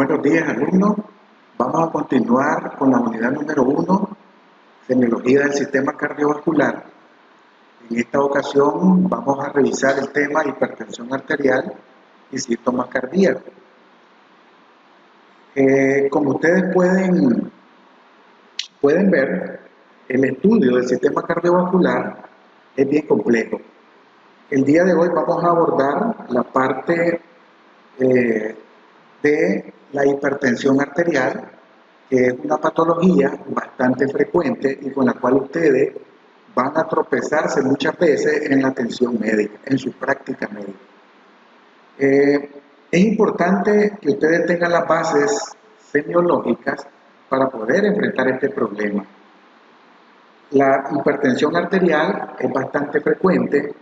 Buenos días, alumnos. Vamos a continuar con la unidad número 1, semiología del sistema cardiovascular. En esta ocasión vamos a revisar el tema hipertensión arterial y síntomas cardíacos. Como ustedes pueden ver, el estudio del sistema cardiovascular es bien complejo. El día de hoy vamos a abordar la parte de la hipertensión arterial, que es una patología bastante frecuente y con la cual ustedes van a tropezarse muchas veces en la atención médica, en su práctica médica. Es importante que ustedes tengan las bases semiológicas para poder enfrentar este problema. La hipertensión arterial es bastante frecuente,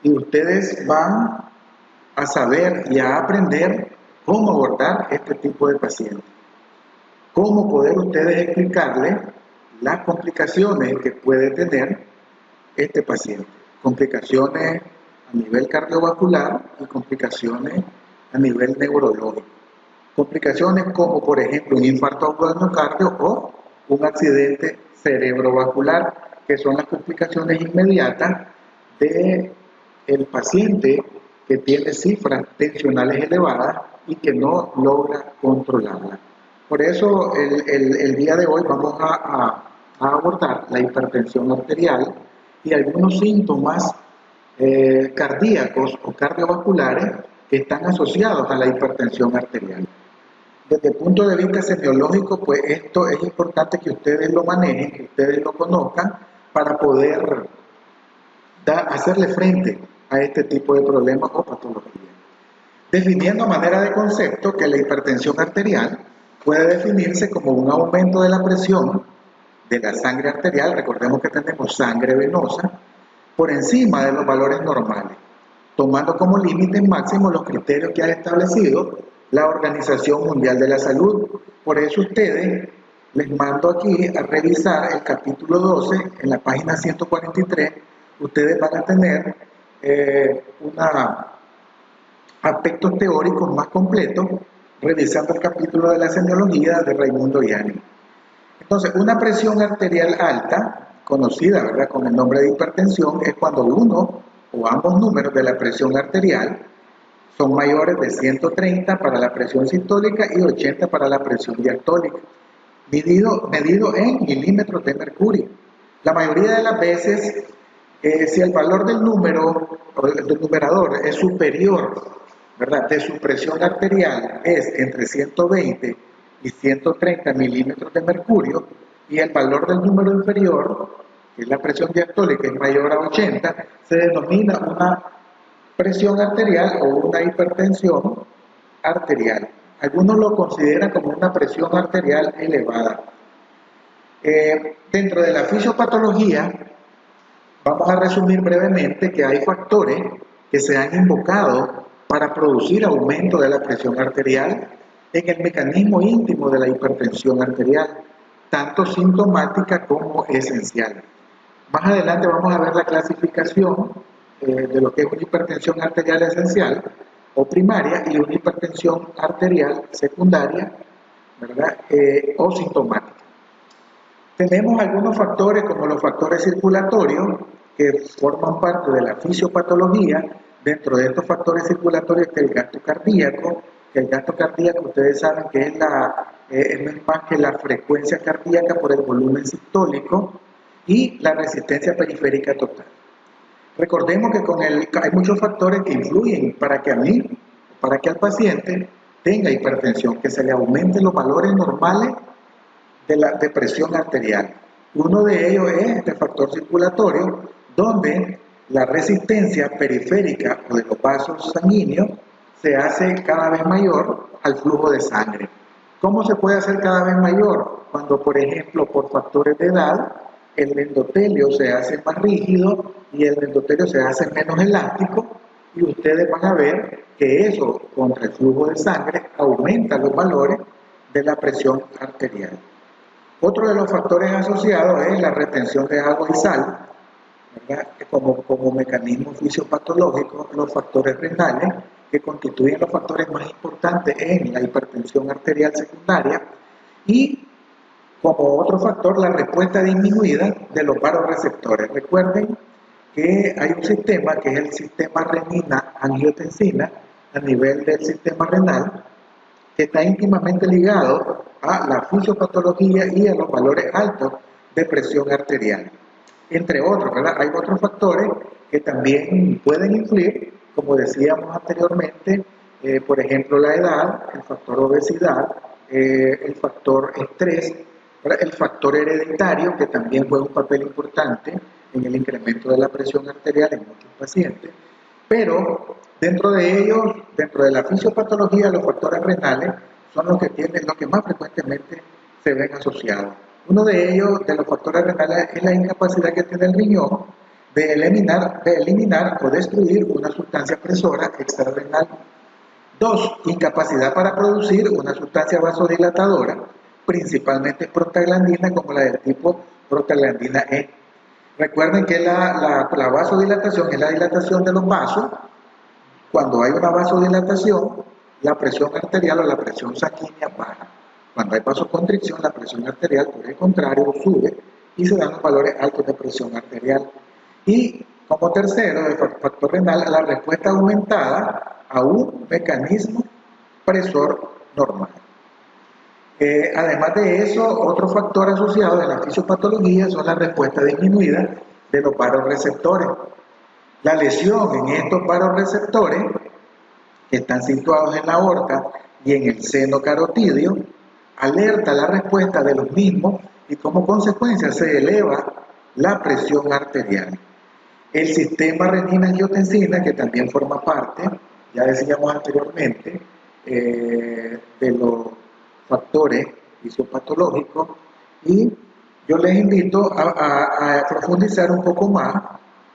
y ustedes van a saber y a aprender cómo abordar este tipo de pacientes. Cómo poder ustedes explicarle las complicaciones que puede tener este paciente. Complicaciones a nivel cardiovascular y complicaciones a nivel neurológico. Complicaciones como, por ejemplo, un infarto agudo del miocardio o un accidente cerebrovascular, que son las complicaciones inmediatas del paciente que tiene cifras tensionales elevadas y que no logra controlarlas. Por eso el día de hoy vamos a abordar la hipertensión arterial y algunos síntomas cardíacos o cardiovasculares que están asociados a la hipertensión arterial. Desde el punto de vista semiológico, pues esto es importante que ustedes lo manejen, que ustedes lo conozcan para poder hacerle frente a este tipo de problemas o patologías. Definiendo a manera de concepto que la hipertensión arterial puede definirse como un aumento de la presión de la sangre arterial, recordemos que tenemos sangre venosa, por encima de los valores normales, tomando como límite máximo los criterios que ha establecido la Organización Mundial de la Salud. Por eso ustedes, les mando aquí a revisar el capítulo 12, en la página 143, ustedes van a tener aspectos teóricos más completos, revisando el capítulo de la semiología de Raimundo Yanni. Entonces, una presión arterial alta, conocida, ¿verdad?, con el nombre de hipertensión, es cuando uno o ambos números de la presión arterial son mayores de 130 para la presión sistólica y 80 para la presión diastólica, medido en milímetros de mercurio. La mayoría de las veces, si el valor del número, del numerador es superior, ¿verdad?, de su presión arterial es entre 120 y 130 milímetros de mercurio, y el valor del número inferior, que es la presión diastólica, es mayor a 80, se denomina una presión arterial o una hipertensión arterial. Algunos lo consideran como una presión arterial elevada. Dentro de la fisiopatología, vamos a resumir brevemente que hay factores que se han invocado para producir aumento de la presión arterial en el mecanismo íntimo de la hipertensión arterial, tanto sintomática como esencial. Más adelante vamos a ver la clasificación de lo que es una hipertensión arterial esencial o primaria y una hipertensión arterial secundaria, ¿verdad?, o sintomática. Tenemos algunos factores como los factores circulatorios que forman parte de la fisiopatología. Dentro de estos factores circulatorios está el gasto cardíaco, ustedes saben que es no es más que la frecuencia cardíaca por el volumen sistólico, y la resistencia periférica total. Recordemos que hay muchos factores que influyen para que al paciente tenga hipertensión, que se le aumenten los valores normales de presión arterial. Uno de ellos es este factor circulatorio, donde la resistencia periférica o de los vasos sanguíneos se hace cada vez mayor al flujo de sangre. ¿Cómo se puede hacer cada vez mayor? Cuando, por ejemplo, por factores de edad, el endotelio se hace más rígido y el endotelio se hace menos elástico, y ustedes van a ver que eso, contra el flujo de sangre, aumenta los valores de la presión arterial. Otro de los factores asociados es la retención de agua y sal, ¿verdad?, como mecanismo fisiopatológico, los factores renales, que constituyen los factores más importantes en la hipertensión arterial secundaria, y como otro factor la respuesta disminuida de los vasoreceptores. Recuerden que hay un sistema que es el sistema renina-angiotensina a nivel del sistema renal, que está íntimamente ligado a la fisiopatología y a los valores altos de presión arterial. Entre otros, ¿verdad? Hay otros factores que también pueden influir, como decíamos anteriormente, por ejemplo la edad, el factor obesidad, el factor estrés, ¿verdad? El factor hereditario, que también juega un papel importante en el incremento de la presión arterial en muchos pacientes, pero dentro de ellos, dentro de la fisiopatología, los factores renales son los que más frecuentemente se ven asociados. Uno de ellos, de los factores renales, es la incapacidad que tiene el riñón de eliminar o destruir una sustancia presora extrarrenal. 2. Incapacidad para producir una sustancia vasodilatadora, principalmente prostaglandina, como la del tipo prostaglandina E. Recuerden que la vasodilatación es la dilatación de los vasos. Cuando hay una vasodilatación, la presión arterial o la presión sanguínea baja. Cuando hay vasoconstricción, la presión arterial, por el contrario, sube y se dan los valores altos de presión arterial. Y como tercero, el factor renal, la respuesta aumentada a un mecanismo presor normal. Además de eso, otro factor asociado de la fisiopatología son la respuesta disminuida de los vasoreceptores. La lesión en estos vasoreceptores, que están situados en la aorta y en el seno carotídeo, alerta la respuesta de los mismos y como consecuencia se eleva la presión arterial. El sistema renina-angiotensina, que también forma parte, ya decíamos anteriormente, de los factores fisiopatológicos, y yo les invito a profundizar un poco más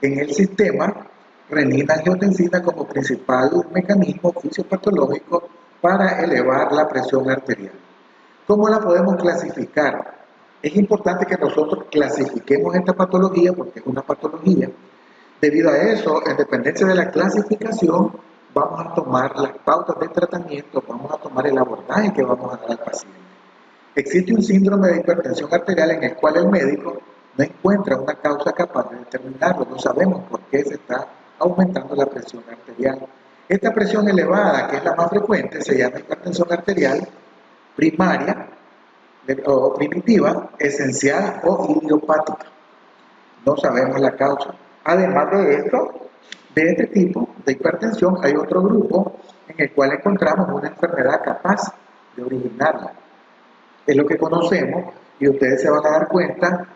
en el sistema renina-angiotensina como principal mecanismo fisiopatológico para elevar la presión arterial. ¿Cómo la podemos clasificar? Es importante que nosotros clasifiquemos esta patología porque es una patología. Debido a eso, en dependencia de la clasificación, vamos a tomar las pautas de tratamiento, vamos a tomar el abordaje que vamos a dar al paciente. Existe un síndrome de hipertensión arterial en el cual el médico no encuentra una causa capaz de determinarlo, no sabemos por qué se está aumentando la presión arterial. Esta presión elevada, que es la más frecuente, se llama hipertensión arterial primaria o primitiva, esencial o idiopática. No sabemos la causa. Además de esto, de este tipo de hipertensión, hay otro grupo en el cual encontramos una enfermedad capaz de originarla. Es lo que conocemos y ustedes se van a dar cuenta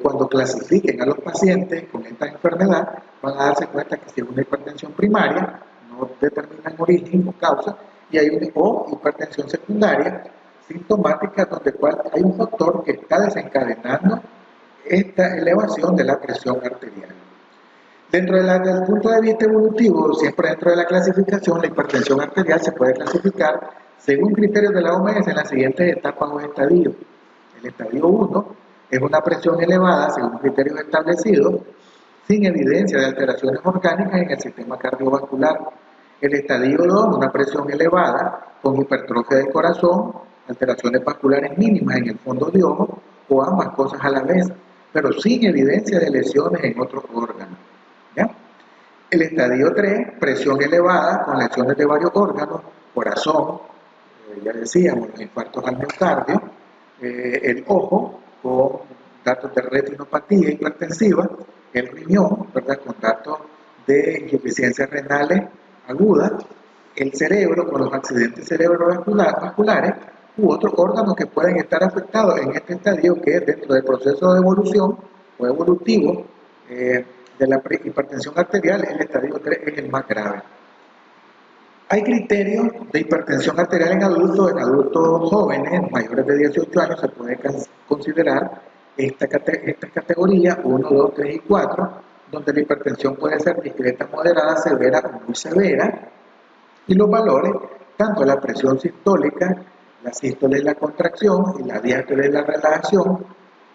cuando clasifiquen a los pacientes con esta enfermedad, van a darse cuenta que si es una hipertensión primaria, no determinan origen o causa, y hay una hipertensión secundaria, sintomática, donde hay un factor que está desencadenando esta elevación de la presión arterial. Dentro del punto de vista evolutivo, siempre dentro de la clasificación, la hipertensión arterial se puede clasificar según criterios de la OMS en las siguientes etapas o estadios. El estadio 1 es una presión elevada según criterios establecidos, sin evidencia de alteraciones orgánicas en el sistema cardiovascular. El estadio 2, una presión elevada con hipertrofia del corazón, alteraciones vasculares mínimas en el fondo de ojo o ambas cosas a la vez, pero sin evidencia de lesiones en otros órganos. ¿Ya? El estadio 3, presión elevada con lesiones de varios órganos, corazón, ya decíamos, los infartos al miocardio, el ojo con datos de retinopatía hipertensiva, el riñón, ¿verdad?, con datos de insuficiencias renales agudas, el cerebro con los accidentes cerebrovasculares u otros órganos que pueden estar afectados en este estadio, que dentro del proceso de evolución o evolutivo de la hipertensión arterial, el estadio 3 es el más grave. Hay criterios de hipertensión arterial en adultos jóvenes, mayores de 18 años, se puede considerar esta categoría 1, 2, 3 y 4, donde la hipertensión puede ser discreta, moderada, severa o muy severa, y los valores, tanto la presión sistólica, la sístole y la contracción, y la diástole y la relajación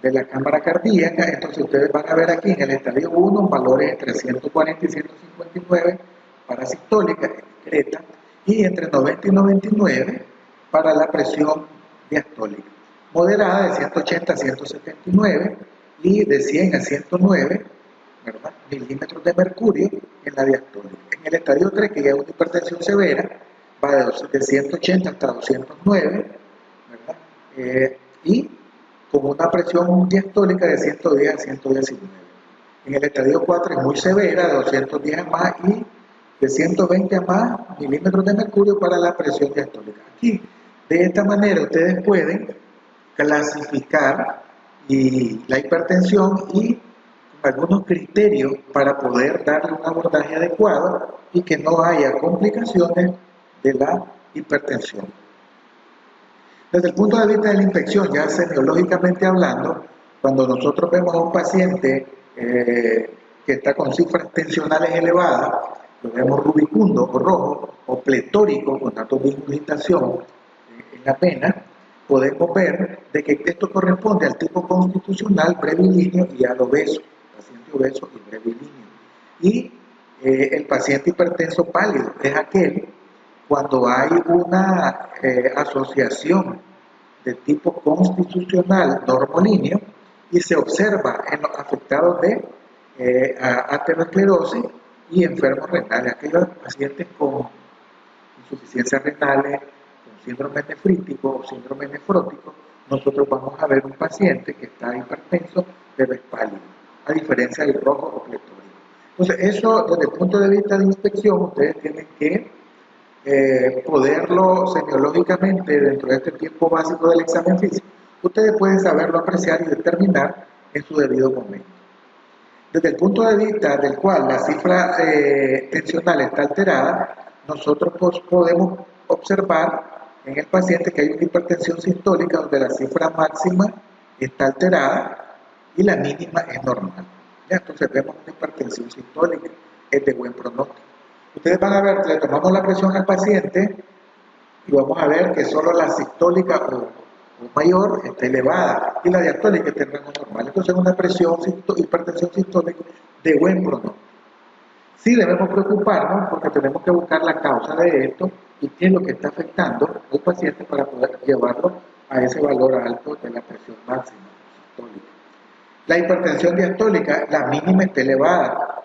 de la cámara cardíaca. Entonces ustedes van a ver aquí en el estadio 1 valores entre 140 y 159 parasistólica, es discreta, y entre 90 y 99 para la presión diastólica. Moderada de 180 a 179 y de 100 a 109, ¿verdad?, milímetros de mercurio en la diastólica. En el estadio 3, que ya es una hipertensión severa, va de 180 hasta 209, ¿verdad? Y con una presión diastólica de 110 a 119. En el estadio 4 es muy severa, de 210 a más y de 120 a más milímetros de mercurio para la presión diastólica. Aquí, de esta manera, ustedes pueden clasificar la hipertensión y algunos criterios para poder darle un abordaje adecuado y que no haya complicaciones de la hipertensión. Desde el punto de vista de la infección, ya semiológicamente hablando, cuando nosotros vemos a un paciente que está con cifras tensionales elevadas, lo vemos rubicundo o rojo o pletórico con datos de ingurgitación en la vena, podemos ver de que esto corresponde al tipo constitucional brevilíneo y al obeso, paciente obeso y brevilíneo. Y el paciente hipertenso pálido es aquel cuando hay una asociación de tipo constitucional normolíneo y se observa en los afectados de aterosclerosis y enfermos renales, aquellos pacientes con insuficiencias renales, con síndrome nefrítico o síndrome nefrótico, nosotros vamos a ver un paciente que está hipertenso pero es pálido, a diferencia del rojo o pletórico. Entonces, eso desde el punto de vista de inspección, ustedes tienen que poderlo semiológicamente dentro de este tiempo básico del examen físico, ustedes pueden saberlo apreciar y determinar en su debido momento. Desde el punto de vista del cual la cifra tensional está alterada, nosotros podemos observar en el paciente que hay una hipertensión sistólica donde la cifra máxima está alterada y la mínima es normal. ¿Ya? Entonces vemos una hipertensión sistólica, es de buen pronóstico. Ustedes van a ver, le tomamos la presión al paciente y vamos a ver que solo la sistólica o mayor está elevada y la diastólica está en rango normal. Entonces es una hipertensión sistólica de buen pronóstico. Sí debemos preocuparnos porque tenemos que buscar la causa de esto y qué es lo que está afectando al paciente para poder llevarlo a ese valor alto de la presión máxima sistólica. La hipertensión diastólica, la mínima está elevada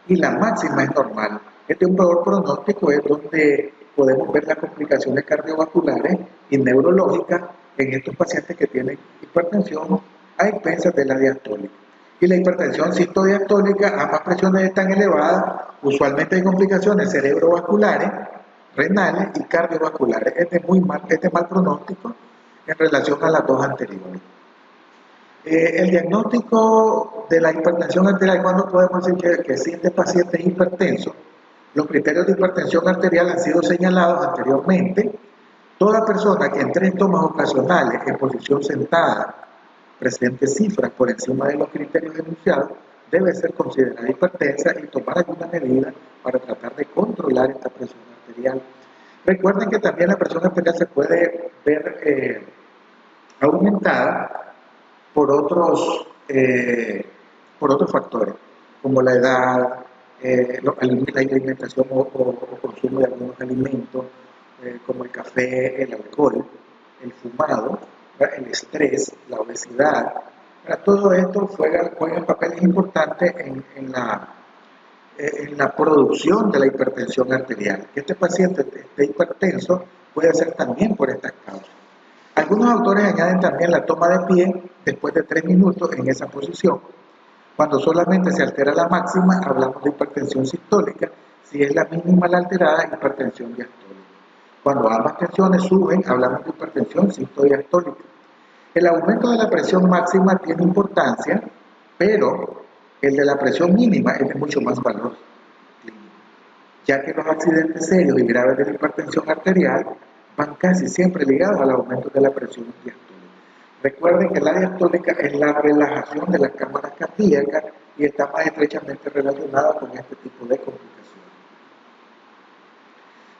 y la máxima es normal. Este es un peor pronóstico, es donde podemos ver las complicaciones cardiovasculares y neurológicas en estos pacientes que tienen hipertensión a expensas de la diastólica. Y la hipertensión sistodiastólica, ambas presiones están elevadas, usualmente hay complicaciones cerebrovasculares, renales y cardiovasculares. Este es mal pronóstico en relación a las dos anteriores. El diagnóstico de la hipertensión arterial, ¿cuándo podemos decir que si este paciente es hipertenso? Los criterios de hipertensión arterial han sido señalados anteriormente. Toda persona que en 3 tomas ocasionales en posición sentada presente cifras por encima de los criterios enunciados debe ser considerada hipertensa y tomar alguna medida para tratar de controlar esta presión arterial. Recuerden que también la presión arterial se puede ver aumentada por otros factores, como la edad, la alimentación o consumo de algunos alimentos, como el café, el alcohol, el fumado, el estrés, la obesidad. Todo esto juega papeles importantes en la producción de la hipertensión arterial. Que este paciente esté hipertenso puede ser también por estas causas. Algunos autores añaden también la toma de pie después de 3 minutos en esa posición. Cuando solamente se altera la máxima, hablamos de hipertensión sistólica. Si es la mínima la alterada, hipertensión diastólica. Cuando ambas tensiones suben, hablamos de hipertensión sistodiastólica. El aumento de la presión máxima tiene importancia, pero el de la presión mínima es de mucho más valor clínico, ya que los accidentes serios y graves de la hipertensión arterial van casi siempre ligados al aumento de la presión diastólica. Recuerden que la diastólica es la relajación de las cámaras cardíacas y está más estrechamente relacionada con este tipo de complicaciones.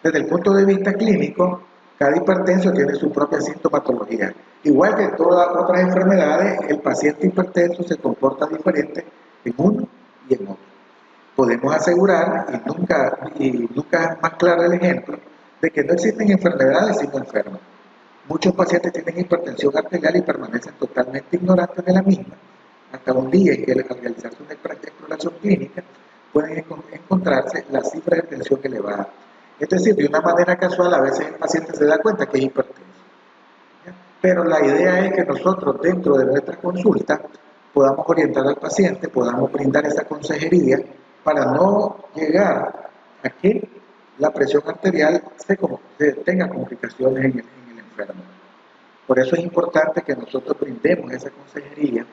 Desde el punto de vista clínico, cada hipertenso tiene su propia sintomatología. Igual que todas otras enfermedades, el paciente hipertenso se comporta diferente en uno y en otro. podemos asegurar, y nunca es más claro el ejemplo, de que no existen enfermedades sin enfermos. Muchos pacientes tienen hipertensión arterial y permanecen totalmente ignorantes de la misma, hasta un día en que al realizarse una exploración clínica pueden encontrarse las cifras de tensión elevadas. Es decir, de una manera casual a veces el paciente se da cuenta que es hipertenso. Pero la idea es que nosotros dentro de nuestra consulta podamos orientar al paciente, podamos brindar esa consejería para no llegar a que la presión arterial tenga complicaciones en el enfermo. Por eso es importante que nosotros brindemos esa consejería,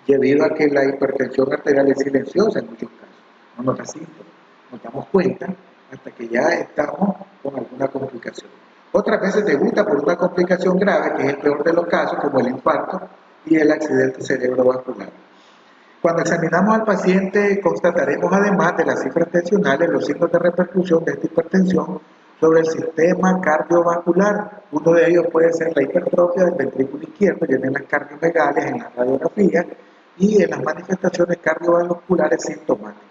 debido a que la hipertensión arterial es silenciosa en muchos casos, no nos da síntomas, nos damos cuenta hasta que ya estamos con alguna complicación. Otras veces debuta por una complicación grave, que es el peor de los casos, como el infarto y el accidente cerebrovascular. Cuando examinamos al paciente, constataremos además de las cifras tensionales los signos de repercusión de esta hipertensión sobre el sistema cardiovascular. Uno de ellos puede ser la hipertrofia del ventrículo izquierdo, ya en las cardiomegalias, en la radiografía y en las manifestaciones cardiovasculares sintomáticas.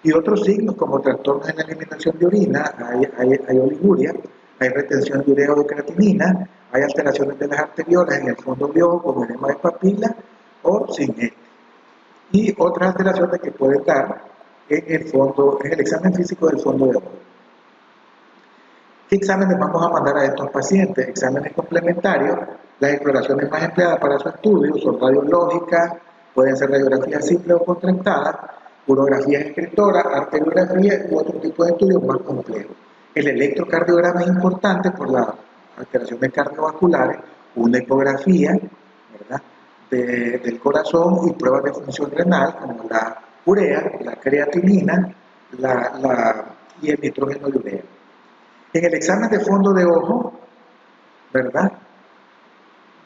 Y otros signos como trastornos en la eliminación de orina, hay oliguria, hay retención de urea o de creatinina, hay alteraciones de las arteriolas en el fondo de ojo como edema de papila o sin este. Y otras alteraciones que pueden dar en el examen físico del fondo de ojo. ¿Qué exámenes vamos a mandar a estos pacientes? Exámenes complementarios. Las exploraciones más empleadas para su estudio son radiológicas, pueden ser radiografías simples o contrastadas, urografías escritoras, arteriografía u otro tipo de estudios más complejos. El electrocardiograma es importante por las alteraciones cardiovasculares, una ecografía, ¿verdad?, del corazón y pruebas de función renal como la urea, la creatinina y el nitrógeno de urea. En el examen de fondo de ojo, ¿verdad?,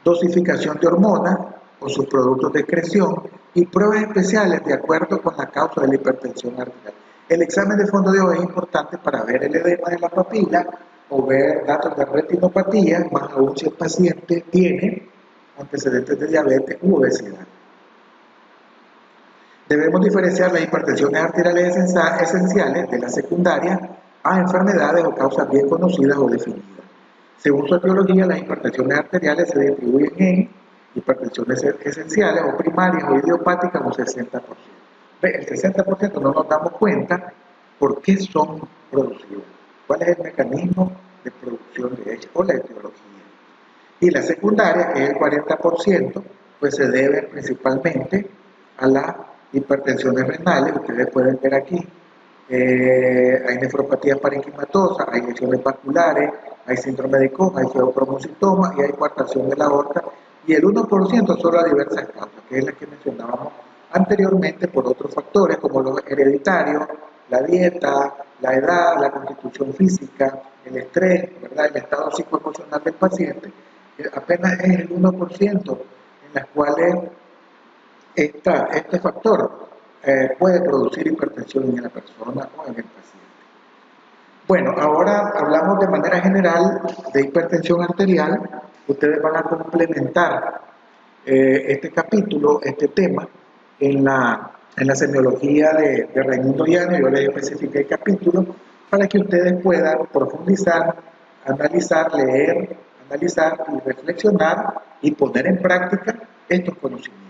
dosificación de hormonas o sus productos de excreción y pruebas especiales de acuerdo con la causa de la hipertensión arterial. El examen de fondo de ojo es importante para ver el edema de la papila o ver datos de retinopatía, más aún si el paciente tiene antecedentes de diabetes u obesidad. Debemos diferenciar las hipertensiones arteriales esenciales de las secundarias a enfermedades o causas bien conocidas o definidas. Según su etiología, las hipertensiones arteriales se distribuyen en hipertensiones esenciales o primarias o idiopáticas un 60%. El 60% no nos damos cuenta por qué son producidas, cuál es el mecanismo de producción de ellas o la etiología. Y la secundaria, que es el 40%, pues se debe principalmente a las hipertensiones renales. Ustedes pueden ver aquí, hay nefropatía parenquimatosa, hay lesiones vasculares, hay síndrome de Cox, hay feocromocitoma y hay coartación de la aorta, y el 1% solo a diversas causas, que es la que mencionábamos anteriormente, por otros factores como los hereditarios, la dieta, la edad, la constitución física, el estrés, ¿verdad?, el estado psicoemocional del paciente. Apenas es el 1% en las cuales este factor puede producir hipertensión en la persona o en el paciente. Bueno, ahora hablamos de manera general de hipertensión arterial. Ustedes van a complementar este capítulo, este tema, en la semiología de Raimundo Llano. Yo les especifiqué el capítulo para que ustedes puedan profundizar, analizar, leer, analizar y reflexionar y poner en práctica estos conocimientos.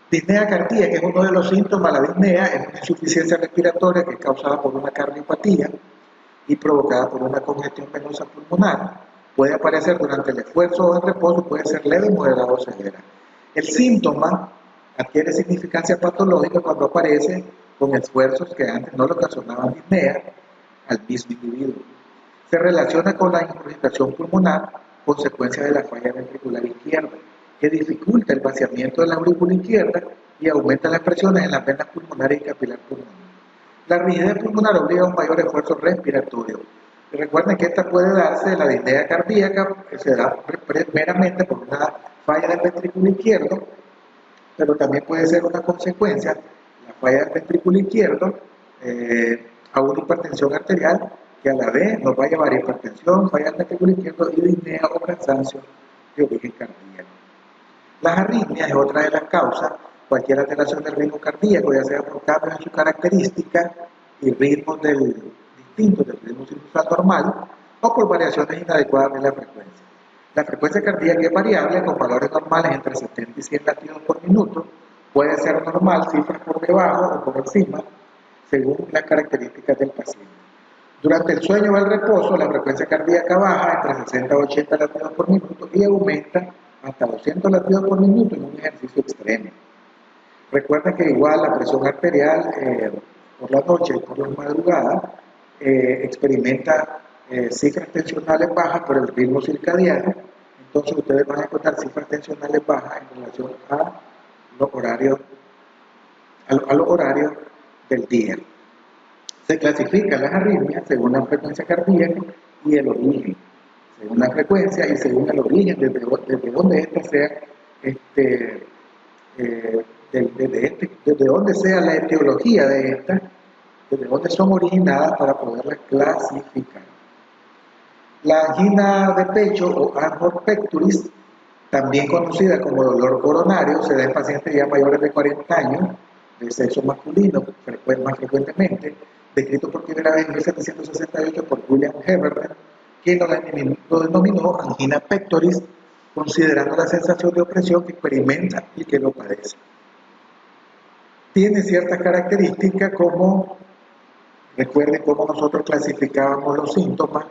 Disnea cardíaca, que es uno de los síntomas. La disnea es una insuficiencia respiratoria que es causada por una cardiopatía y provocada por una congestión venosa pulmonar. Puede aparecer durante el esfuerzo o el reposo, puede ser leve, moderada o severa. El síntoma adquiere significancia patológica cuando aparece con esfuerzos que antes no le ocasionaban disnea al mismo individuo. Se relaciona con la ingurgitación pulmonar, consecuencia de la falla ventricular izquierda, que dificulta el vaciamiento de la aurícula izquierda y aumenta las presiones en las venas pulmonares y capilar pulmonar. La rigidez pulmonar obliga a un mayor esfuerzo respiratorio. Y recuerden que esta puede darse de la disnea cardíaca, que se da meramente por una falla del ventrículo izquierdo, pero también puede ser una consecuencia, la falla del ventrículo izquierdo, a una hipertensión arterial, que a la vez nos va a llevar a hipertensión, falla del ventrículo izquierdo y disnea o cansancio de origen cardíaco. Las arritmias es otra de las causas cualquier alteración del ritmo cardíaco, ya sea por cambios en su característica y ritmos distintos del ritmo sinusal normal, o por variaciones inadecuadas de la frecuencia. La frecuencia cardíaca es variable con valores normales entre 70 y 100 latidos por minuto. Puede ser normal, cifras por debajo o por encima, según las características del paciente. Durante el sueño o el reposo, la frecuencia cardíaca baja entre 60 y 80 latidos por minuto y aumenta hasta 200 latidos por minuto en un ejercicio extremo. Recuerden que igual la presión arterial por la noche y por la madrugada experimenta cifras tensionales bajas por el ritmo circadiano. Entonces ustedes van a encontrar cifras tensionales bajas en relación a los horarios, a los horarios del día. Se clasifican las arritmias según la frecuencia cardíaca y el origen, según la frecuencia y según el origen, desde donde ésta sea, desde donde sea la etiología de esta, desde donde son originadas para poderlas clasificar. La angina de pecho o angor pectoris, también conocida como dolor coronario, se da en pacientes ya mayores de 40 años, de sexo masculino más frecuentemente, descrito por primera vez en 1768 por William Heberden, quien lo denominó angina pectoris, considerando la sensación de opresión que experimenta y que lo padece. Tiene ciertas características como, recuerden cómo nosotros clasificábamos los síntomas,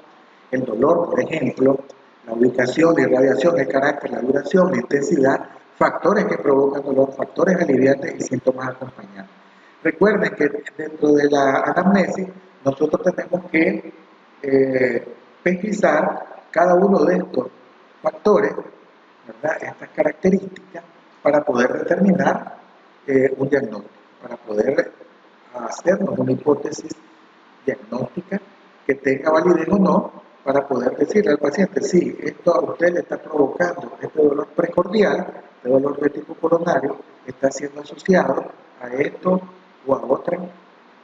el dolor, por ejemplo, la ubicación, la irradiación, el carácter, la duración, la intensidad, factores que provocan dolor, factores aliviantes y síntomas acompañantes. Recuerden que dentro de la anamnesis nosotros tenemos que pesquisar cada uno de estos factores, ¿verdad? Estas características, para poder determinar un diagnóstico, para poder hacernos una hipótesis diagnóstica que tenga validez o no, para poder decirle al paciente, sí, esto a usted le está provocando este dolor precordial, este dolor de tipo coronario, está siendo asociado a esto o a otra,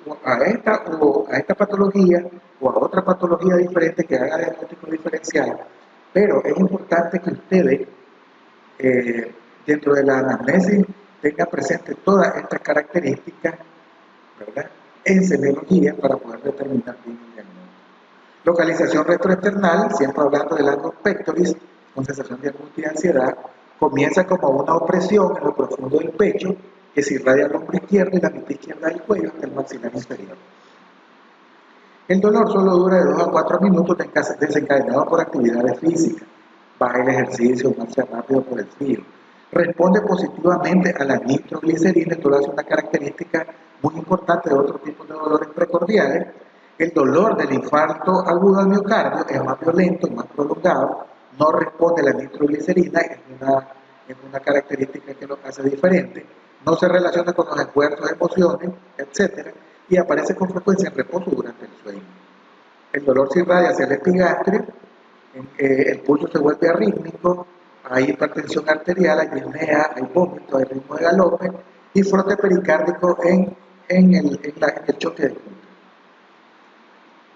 o a esta patología o a otra patología diferente que haga diagnóstico diferencial. Pero es importante que ustedes, dentro de la anamnesis, tengan presente todas estas características, ¿verdad?, en semiología para poder determinar bien el diagnóstico. Localización retroesternal, siempre hablando del angor pectoris, con sensación de angustia y ansiedad, comienza como una opresión en lo profundo del pecho que se irradia al hombro izquierdo y la mitad izquierda del cuello hasta el maxilar inferior. El dolor solo dura de 2 a 4 minutos desencadenado por actividades físicas, baja el ejercicio, marcha rápido por el frío. Responde positivamente a la nitroglicerina, esto es una característica muy importante de otros tipos de dolores precordiales. El dolor del infarto agudo al miocardio es más violento, más prolongado, no responde a la nitroglicerina, es una característica que lo hace diferente, no se relaciona con los esfuerzos, emociones, etc., y aparece con frecuencia en reposo durante el sueño. El dolor se irradia hacia el epigastrio, el pulso se vuelve arrítmico, hay hipertensión arterial, hay disnea, hay vómito, hay ritmo de galope y frote pericárdico en el choque de punta.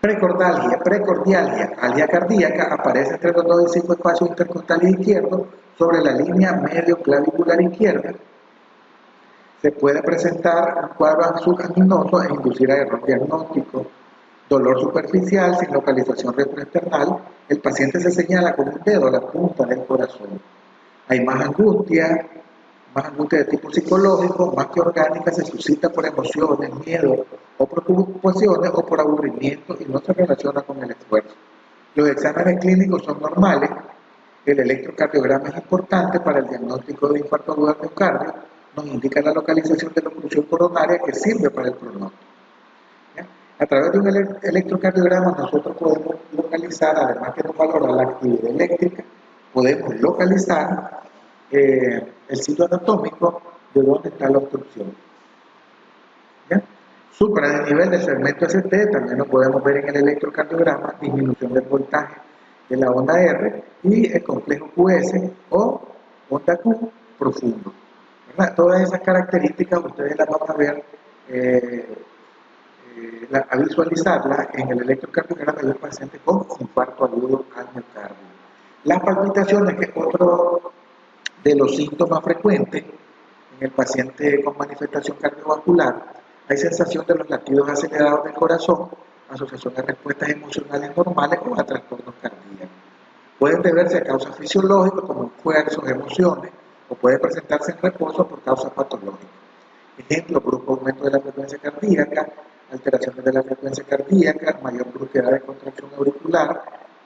Precordialgia, algia cardíaca, aparece entre los 2 y 5 espacios intercostales izquierdos sobre la línea medio clavicular izquierda. Se puede presentar un cuadro subanginoso e inducir a error diagnóstico. Dolor superficial sin localización retroesternal, el paciente se señala con un dedo a la punta del corazón. Hay más angustia de tipo psicológico, más que orgánica, se suscita por emociones, miedo o preocupaciones o por aburrimiento y no se relaciona con el esfuerzo. Los exámenes clínicos son normales, el electrocardiograma es importante para el diagnóstico de infarto agudo al miocardio, nos indica la localización de la oclusión coronaria que sirve para el pronóstico. A través de un electrocardiograma nosotros podemos localizar, además que nos valora la actividad eléctrica, podemos localizar el sitio anatómico de donde está la obstrucción. ¿Ya? Supra el nivel del segmento ST, también lo podemos ver en el electrocardiograma, disminución del voltaje de la onda R y el complejo QS o onda Q profundo. ¿Verdad? Todas esas características ustedes las van a ver, a visualizarlas en el electrocardiograma de un paciente con infarto agudo al miocardio. Las palpitaciones, que es otro de los síntomas frecuentes En el paciente con manifestación cardiovascular hay sensación de los latidos acelerados del corazón, asociación de respuestas emocionales normales o a trastornos cardíacos. Pueden deberse a causas fisiológicas como esfuerzos, emociones, o puede presentarse en reposo por causas patológicas. Ejemplo, brusco aumento de la frecuencia cardíaca, alteraciones de la frecuencia cardíaca, mayor brusquedad de contracción auricular,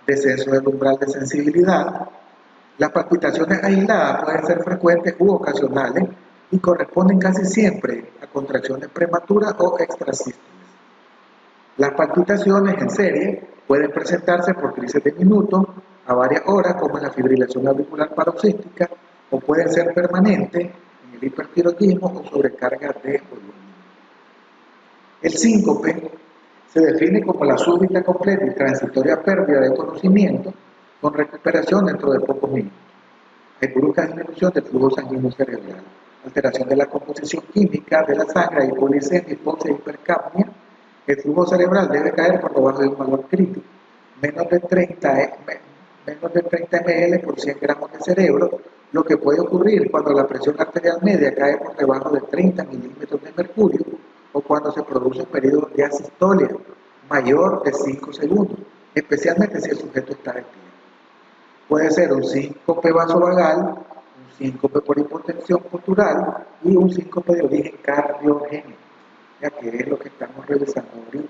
descenso del umbral de sensibilidad. Las palpitaciones aisladas pueden ser frecuentes u ocasionales y corresponden casi siempre a contracciones prematuras o extrasístoles. Las palpitaciones en serie pueden presentarse por crisis de minutos a varias horas, como en la fibrilación auricular paroxística, o pueden ser permanentes en el hipertiroidismo o sobrecarga de volumen. El síncope se define como la súbita, completa y transitoria pérdida de conocimiento con recuperación dentro de pocos minutos. Hay brusca disminución del flujo sanguíneo cerebral, alteración de la composición química de la sangre, hipoglicemia, hipoxia, hipercapnia. El flujo cerebral debe caer por debajo de un valor crítico, menos de 30 ml por 100 gramos de cerebro, lo que puede ocurrir cuando la presión arterial media cae por debajo de 30 milímetros de mercurio o cuando se produce un periodo de asistolia mayor de 5 segundos, especialmente si el sujeto está despierto. Puede ser un síncope vasovagal, un síncope por hipotensión postural y un síncope de origen cardiogénico, ya que es lo que estamos revisando ahorita.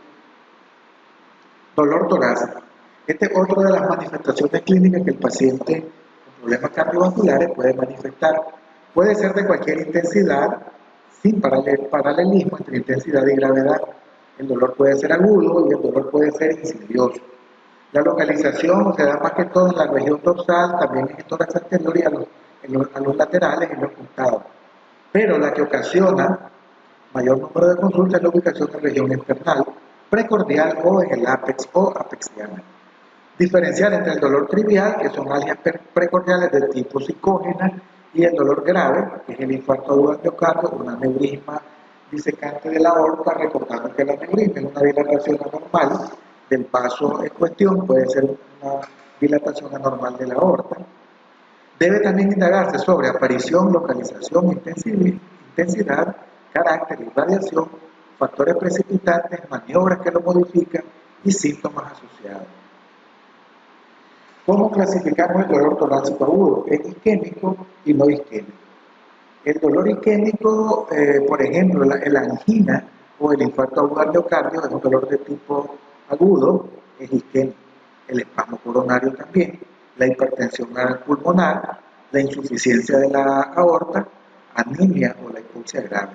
Dolor torácico. Este es otro de las manifestaciones clínicas que el paciente con problemas cardiovasculares puede manifestar. Puede ser de cualquier intensidad, sin paralelismo entre intensidad y gravedad. El dolor puede ser agudo y el dolor puede ser insidioso. La localización se da más que todo en la región dorsal, también en el tórax anterior y a los laterales y en los costados. Pero la que ocasiona mayor número de consultas es la ubicación en la región esternal, precordial o en el ápex o apexiana. Diferenciar entre el dolor trivial, que son algias precordiales del tipo psicógena, y el dolor grave, que es el infarto agudo al miocardio, un aneurisma disecante de la aorta, recordando que el aneurisma es una dilatación anormal del vaso en cuestión, puede ser una dilatación anormal de la aorta. Debe también indagarse sobre aparición, localización, intensidad, carácter, irradiación, factores precipitantes, maniobras que lo modifican y síntomas asociados. ¿Cómo clasificamos el dolor torácico agudo? Es isquémico y no isquémico. El dolor isquémico, por ejemplo, la angina o el infarto agudo al miocardio es un dolor de tipo agudo, es isquémico. El espasmo coronario también, la hipertensión pulmonar, la insuficiencia de la aorta, anemia o la hipoxia grave.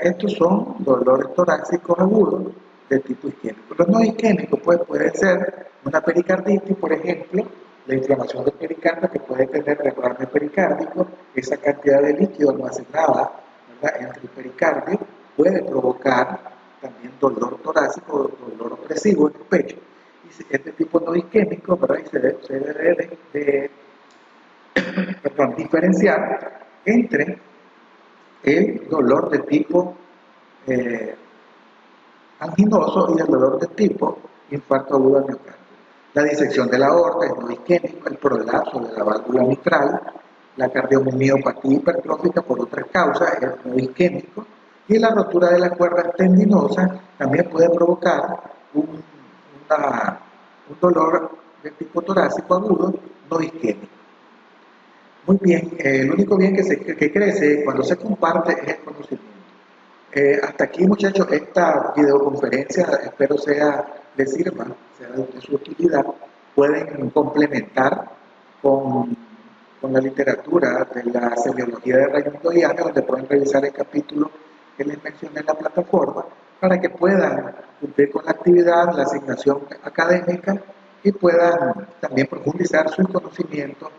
Estos son dolores torácicos agudos de tipo isquémico. Los no isquémicos pues, pueden ser una pericarditis, por ejemplo, la inflamación del pericardio que puede tener derrame pericárdico, esa cantidad de líquido almacenada, ¿verdad?, entre el pericardio puede provocar también dolor torácico, dolor opresivo en el pecho. Y este tipo no isquémico, ¿verdad?, y se debe diferenciar entre el dolor de tipo anginoso y el dolor de tipo infarto agudo al miocardio. La disección de la aorta es no isquémico, el prolapso de la válvula mitral, la cardiomiopatía hipertrófica por otras causas es no isquémico, y la rotura de las cuerdas tendinosas también puede provocar un dolor de tipo torácico agudo no isquémico. Muy bien, el único bien que crece cuando se comparte es el conocimiento. Hasta aquí, muchachos, esta videoconferencia espero les sirva, sea de su utilidad. Pueden complementar con la literatura de la semiología de Raimundo Diana, donde pueden revisar el capítulo que les mencioné en la plataforma, para que puedan cumplir con la actividad, la asignación académica y puedan también profundizar su conocimiento